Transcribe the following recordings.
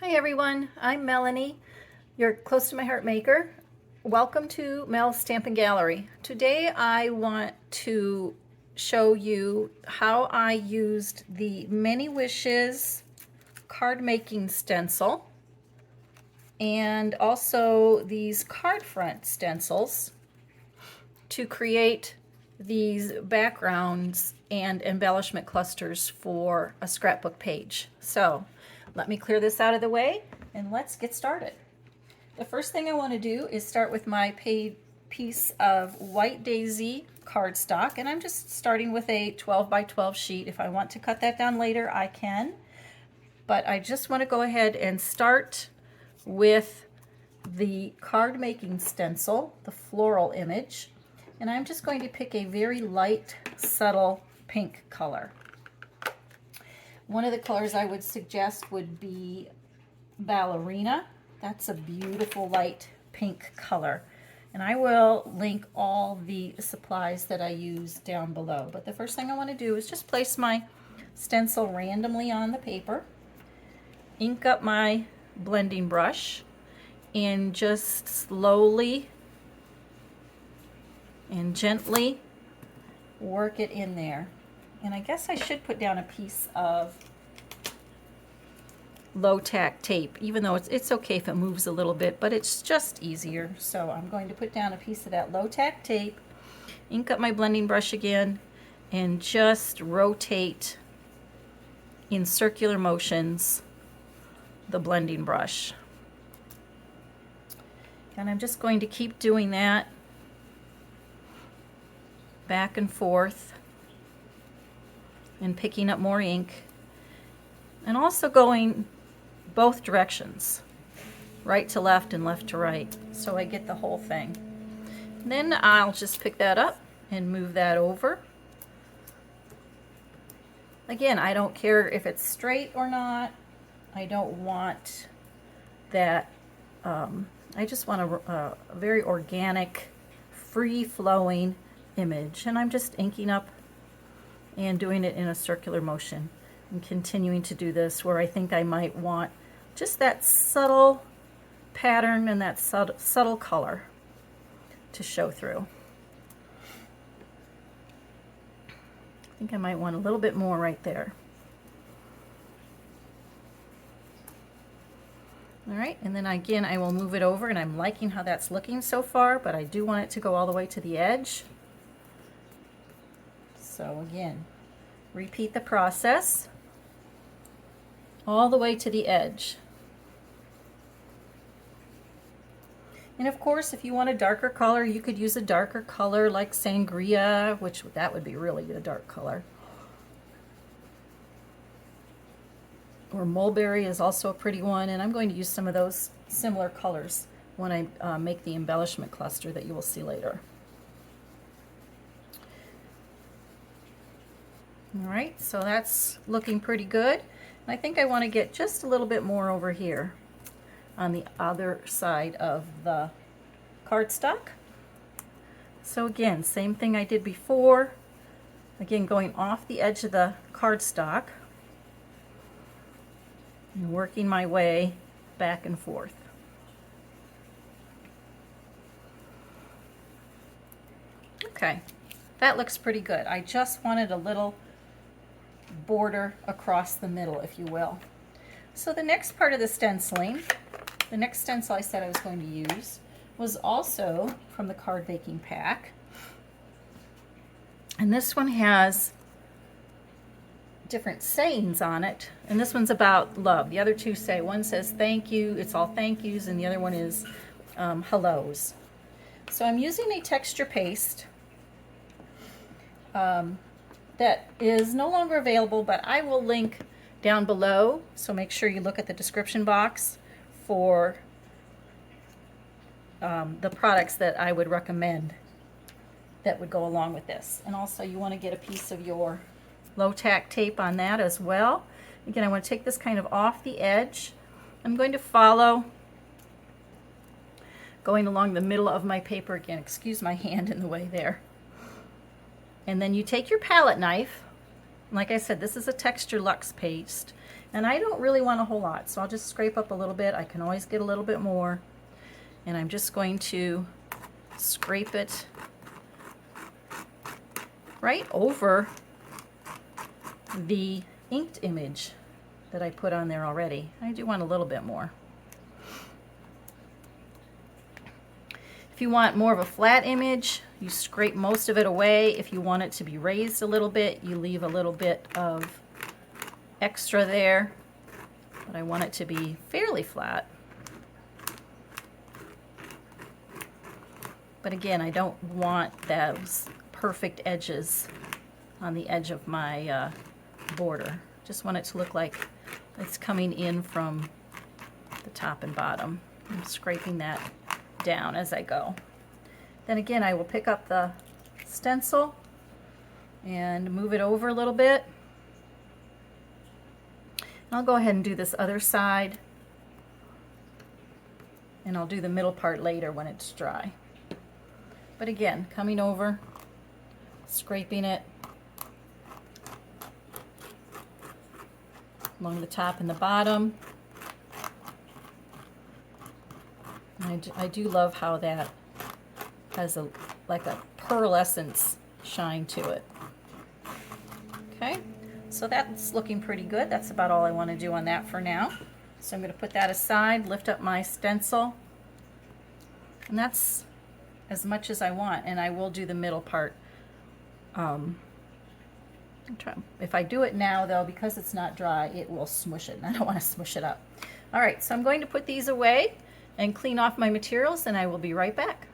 Hi everyone, I'm Melanie, your close to my heart maker. Welcome to Mel's Stampin' Gallery. Today I want to show you how I used the Many Wishes card making stencil and also these card front stencils to create these backgrounds and embellishment clusters for a scrapbook page. So let me clear this out of the way and let's get started. The first thing I want to do is start with my piece of White Daisy cardstock, and I'm just starting with a 12 by 12 sheet. If I want to cut that down later, I can, but I just want to go ahead and start with the card making stencil, the floral image, and I'm just going to pick a very light, subtle pink color. One of the colors I would suggest would be Ballerina. That's a beautiful light pink color. And I will link all the supplies that I use down below. But the first thing I want to do is just place my stencil randomly on the paper, ink up my blending brush, and just slowly and gently work it in there. And I guess I should put down a piece of low tack tape, even though it's okay if it moves a little bit, but it's just easier. So I'm going to put down a piece of that low tack tape, ink up my blending brush again, and just rotate in circular motions the blending brush. And I'm just going to keep doing that back and forth and picking up more ink, and also going both directions, right to left and left to right, so I get the whole thing. Then I'll just pick that up and move that over. Again, I don't care if it's straight or not. I don't want that. I just want a very organic, free-flowing image, and I'm just inking up and doing it in a circular motion and continuing to do this where I think I might want just that subtle pattern and that subtle color to show through. I think I might want a little bit more right there. All right, and then again I will move it over, and I'm liking how that's looking so far, but I do want it to go all the way to the edge. So again, repeat the process all the way to the edge. And of course, if you want a darker color, you could use a darker color like Sangria, which that would be really a dark color. Or Mulberry is also a pretty one, and I'm going to use some of those similar colors when I make the embellishment cluster that you will see later. All right, so that's looking pretty good. And I think I want to get just a little bit more over here on the other side of the cardstock. So again, same thing I did before. Again, going off the edge of the cardstock and working my way back and forth. Okay, that looks pretty good. I just wanted a little border across the middle, if you will. So the next part of the stenciling, the next stencil I said I was going to use, was also from the card baking pack. And this one has different sayings on it, and this one's about love. The other two say, one says thank you, it's all thank yous, and the other one is hellos. So I'm using a texture paste that is no longer available, but I will link down below, so make sure you look at the description box for the products that I would recommend that would go along with this. And also you want to get a piece of your low tack tape on that as well. Again, I want to take this kind of off the edge. I'm going to follow going along the middle of my paper again. Excuse my hand in the way there. And then you take your palette knife. Like I said, this is a Texture Luxe paste. And I don't really want a whole lot, so I'll just scrape up a little bit. I can always get a little bit more. And I'm just going to scrape it right over the inked image that I put on there already. I do want a little bit more. If you want more of a flat image, you scrape most of it away. If you want it to be raised a little bit, you leave a little bit of extra there. But I want it to be fairly flat. But again, I don't want those perfect edges on the edge of my border. Just want it to look like it's coming in from the top and bottom. I'm scraping that down as I go. Then again, I will pick up the stencil and move it over a little bit. I'll go ahead and do this other side, and I'll do the middle part later when it's dry. But again, coming over, scraping it along the top and the bottom. I do love how that has like a pearlescence shine to it. Okay, so that's looking pretty good. That's about all I want to do on that for now. So I'm going to put that aside, lift up my stencil, and that's as much as I want. And I will do the middle part. If I do it now, though, because it's not dry, it will smush it, and I don't want to smush it up. All right, so I'm going to put these away and clean off my materials, and I will be right back.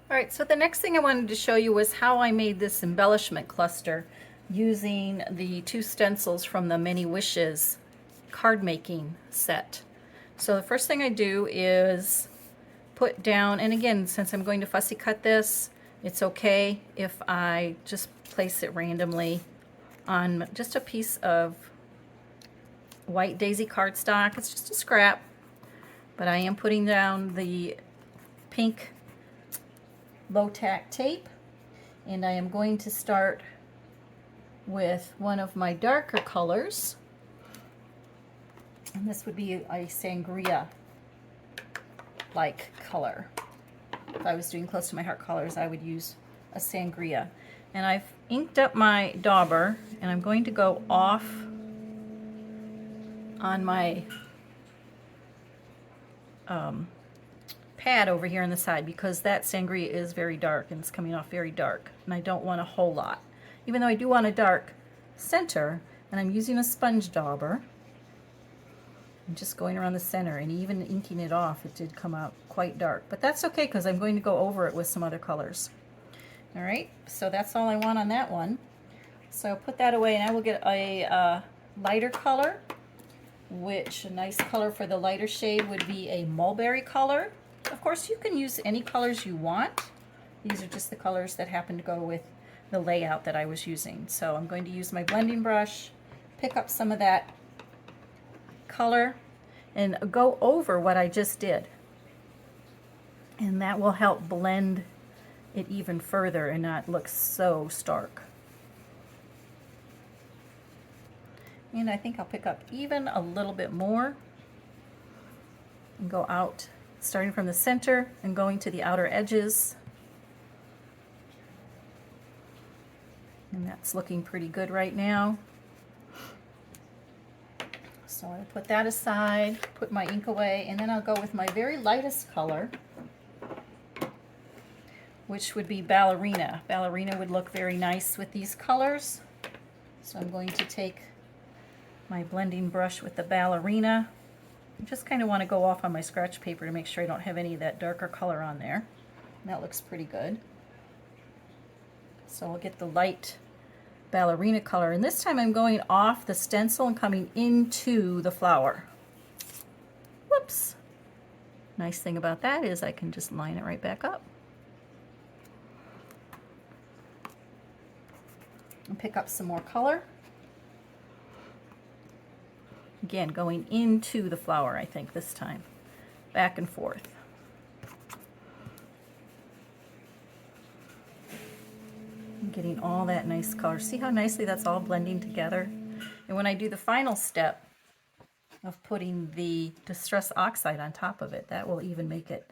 All right, so the next thing I wanted to show you was how I made this embellishment cluster using the 2 stencils from the Many Wishes card making set. So the first thing I do is put down, and again, since I'm going to fussy cut this, it's okay if I just place it randomly on just a piece of white daisy cardstock. It's just a scrap. But I am putting down the pink low-tack tape, and I am going to start with one of my darker colors, and this would be a Sangria-like color. If I was doing close to my heart colors, I would use a Sangria. And I've inked up my dauber, and I'm going to go off on my pad over here on the side, because that Sangria is very dark and it's coming off very dark, and I don't want a whole lot, even though I do want a dark center. And I'm using a sponge dauber. I'm just going around the center, and even inking it off, it did come out quite dark, but that's okay because I'm going to go over it with some other colors. All right, so that's all I want on that one. So put that away, and I will get a lighter color, which a nice color for the lighter shade would be a mulberry color. Of course, you can use any colors you want. These are just the colors that happen to go with the layout that I was using. So I'm going to use my blending brush, pick up some of that color, and go over what I just did. And that will help blend it even further and not look so stark. And I think I'll pick up even a little bit more and go out, starting from the center and going to the outer edges. And that's looking pretty good right now. So I'll put that aside, put my ink away, and then I'll go with my very lightest color, which would be Ballerina. Ballerina would look very nice with these colors. So I'm going to take my blending brush with the Ballerina. I just kind of want to go off on my scratch paper to make sure I don't have any of that darker color on there. And that looks pretty good. So I'll get the light Ballerina color, and this time I'm going off the stencil and coming into the flower. Whoops. Nice thing about that is I can just line it right back up. And pick up some more color. Again, going into the flower, I think this time. Back and forth. I'm getting all that nice color. See how nicely that's all blending together? And when I do the final step, of putting the Distress Oxide on top of it. That will even make it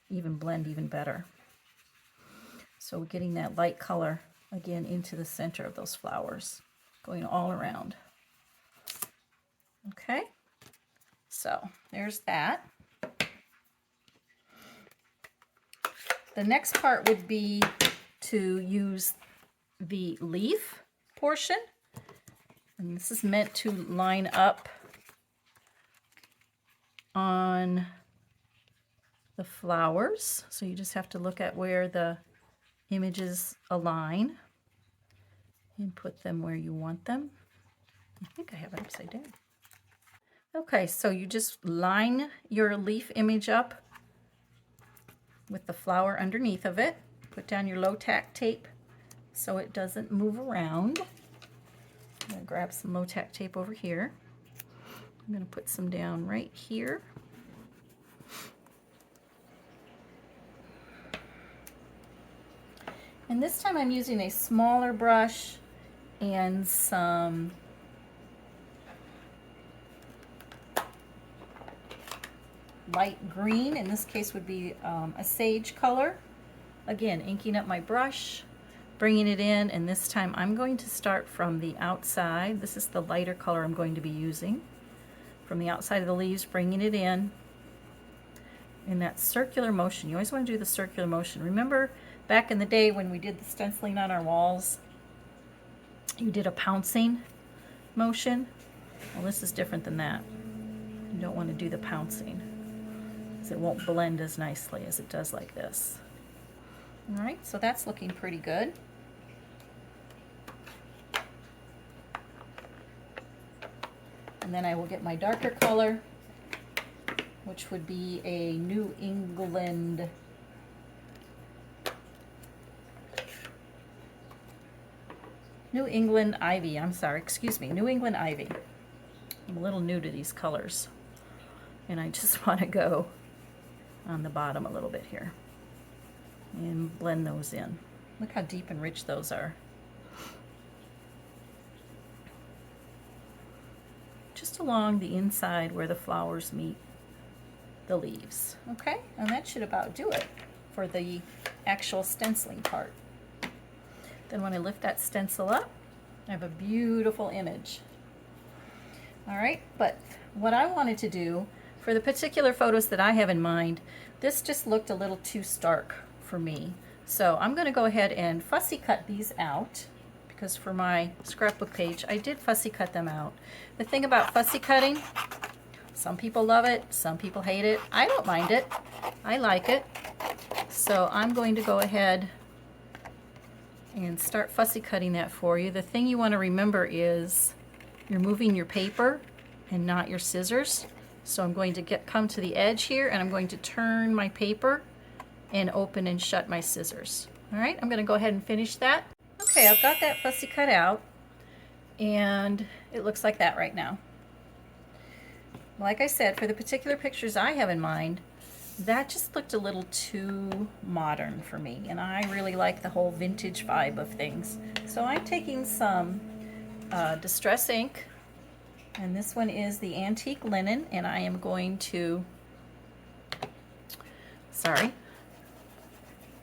blend even better. So we're getting that light color again into the center of those flowers, going all around. Okay, so there's that. The next part would be to use the leaf portion. And this is meant to line up on the flowers. So you just have to look at where the images align and put them where you want them. I think I have it upside down. Okay, so you just line your leaf image up with the flower underneath of it. Put down your low tack tape so it doesn't move around. I'm going to grab some low tack tape over here. I'm going to put some down right here. And this time I'm using a smaller brush and some light green. In this case would be a sage color. Again, inking up my brush, bringing it in, and this time I'm going to start from the outside. This is the lighter color I'm going to be using. From the outside of the leaves, bringing it in that circular motion. You always want to do the circular motion. Remember back in the day when we did the stenciling on our walls, you did a pouncing motion? Well, this is different than that. You don't want to do the pouncing, because it won't blend as nicely as it does like this. All right, so that's looking pretty good. And then I will get my darker color, which would be a New England Ivy. I'm sorry, excuse me, New England Ivy. I'm a little new to these colors, and I just want to go on the bottom a little bit here and blend those in. Look how deep and rich those are. Just along the inside where the flowers meet the leaves. Okay, and that should about do it for the actual stenciling part. Then when I lift that stencil up, I have a beautiful image. All right, but what I wanted to do for the particular photos that I have in mind, this just looked a little too stark for me. So I'm going to go ahead and fussy cut these out, because for my scrapbook page, I did fussy cut them out. The thing about fussy cutting, some people love it, some people hate it. I don't mind it. I like it. So I'm going to go ahead and start fussy cutting that for you. The thing you want to remember is you're moving your paper and not your scissors. So I'm going to come to the edge here, and I'm going to turn my paper and open and shut my scissors. All right, I'm going to go ahead and finish that. Okay, I've got that fussy cut out, and it looks like that right now. Like I said, for the particular pictures I have in mind, that just looked a little too modern for me, and I really like the whole vintage vibe of things. So I'm taking some Distress ink, and this one is the Antique Linen, and I am going to,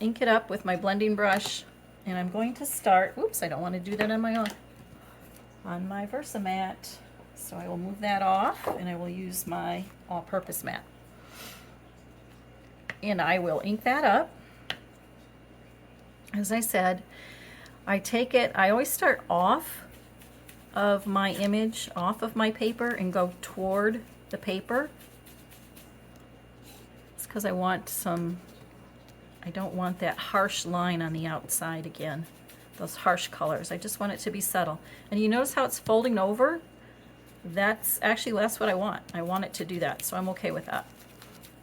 ink it up with my blending brush, and I'm going to start, oops, I don't want to do that on my own, on my VersaMat. So I will move that off, and I will use my all-purpose mat. And I will ink that up. As I said, I always start off of my image, off of my paper, and go toward the paper. It's because I don't want that harsh line on the outside again, those harsh colors. I just want it to be subtle. And you notice how it's folding over? That's what I want. I want it to do that, so I'm okay with that.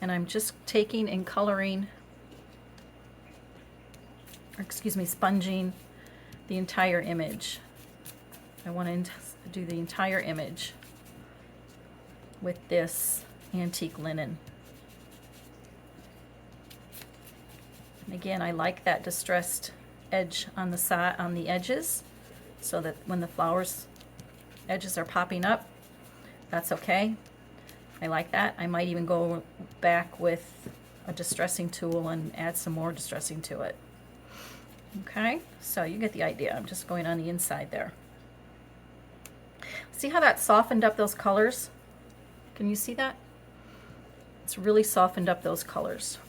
And I'm just taking and coloring, or excuse me, sponging the entire image. I want to do the entire image with this Antique Linen. And again, I like that distressed edge on the side, on the edges, so that when the flowers edges are popping up, that's okay. I like that. I might even go back with a distressing tool and add some more distressing to it. Okay, so you get the idea. I'm just going on the inside there. See how that softened up those colors? Can you see that? It's really softened up those colors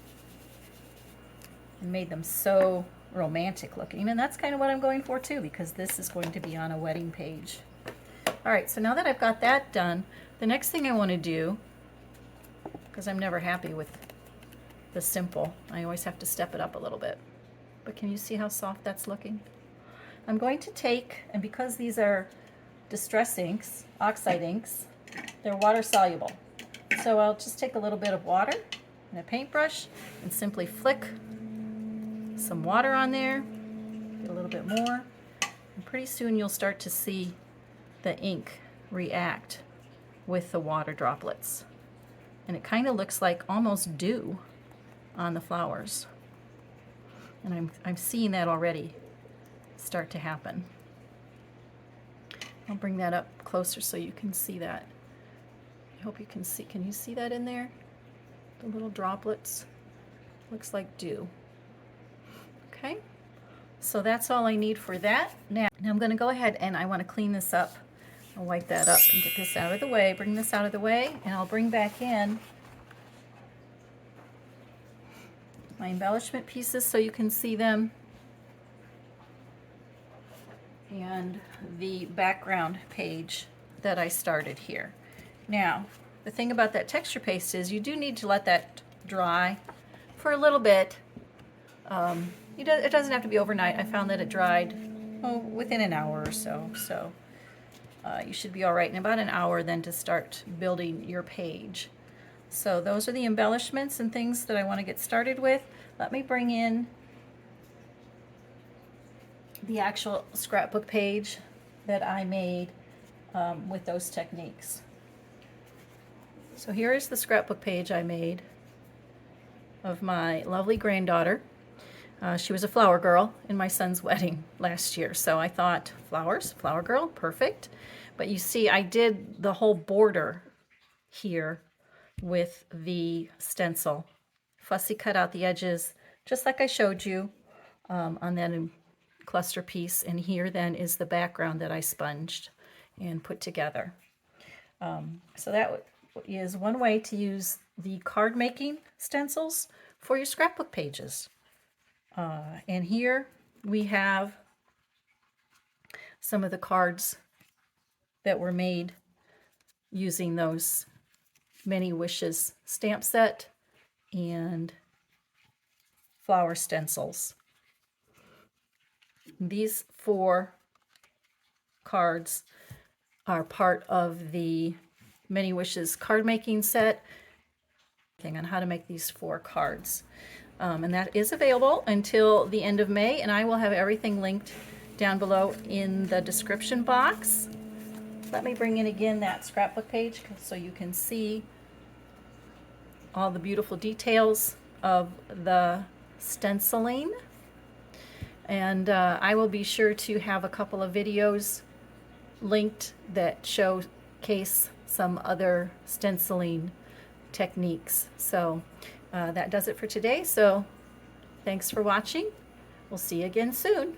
and made them so romantic looking. And that's kind of what I'm going for too, because this is going to be on a wedding page. All right, so now that I've got that done, the next thing I want to do, because I'm never happy with the simple, I always have to step it up a little bit. But can you see how soft that's looking? I'm going to take, and because these are distress inks, oxide inks, they're water soluble. So I'll just take a little bit of water and a paintbrush and simply flick some water on there, get a little bit more, and pretty soon you'll start to see the ink react with the water droplets. And it kind of looks like almost dew on the flowers. And I'm seeing that already start to happen. I'll bring that up closer so you can see that. I hope you can see. Can you see that in there? The little droplets. Looks like dew. Okay, so that's all I need for that. Now I'm going to go ahead and I want to clean this up. I'll wipe that up and get this out of the way, bring this out of the way, and I'll bring back in my embellishment pieces so you can see them, and the background page that I started here. Now, the thing about that texture paste is you do need to let that dry for a little bit. It doesn't have to be overnight. I found that it dried within an hour or so. So you should be all right in about an hour then to start building your page. So those are the embellishments and things that I want to get started with. Let me bring in the actual scrapbook page that I made with those techniques. So here is the scrapbook page I made of my lovely granddaughter. She was a flower girl in my son's wedding last year, so I thought flowers, flower girl, perfect. But you see, I did the whole border here with the stencil. Fussy cut out the edges, just like I showed you on that cluster piece. And here then is the background that I sponged and put together. So that is one way to use the card making stencils for your scrapbook pages. And here we have some of the cards that were made using those Many Wishes stamp set and flower stencils. These 4 cards are part of the Many Wishes card making set. On how to make these 4 cards. And that is available until the end of May, and I will have everything linked down below in the description box. Let me bring in again that scrapbook page so you can see all the beautiful details of the stenciling. And I will be sure to have a couple of videos linked that showcase some other stenciling techniques. So that does it for today. So thanks for watching. We'll see you again soon.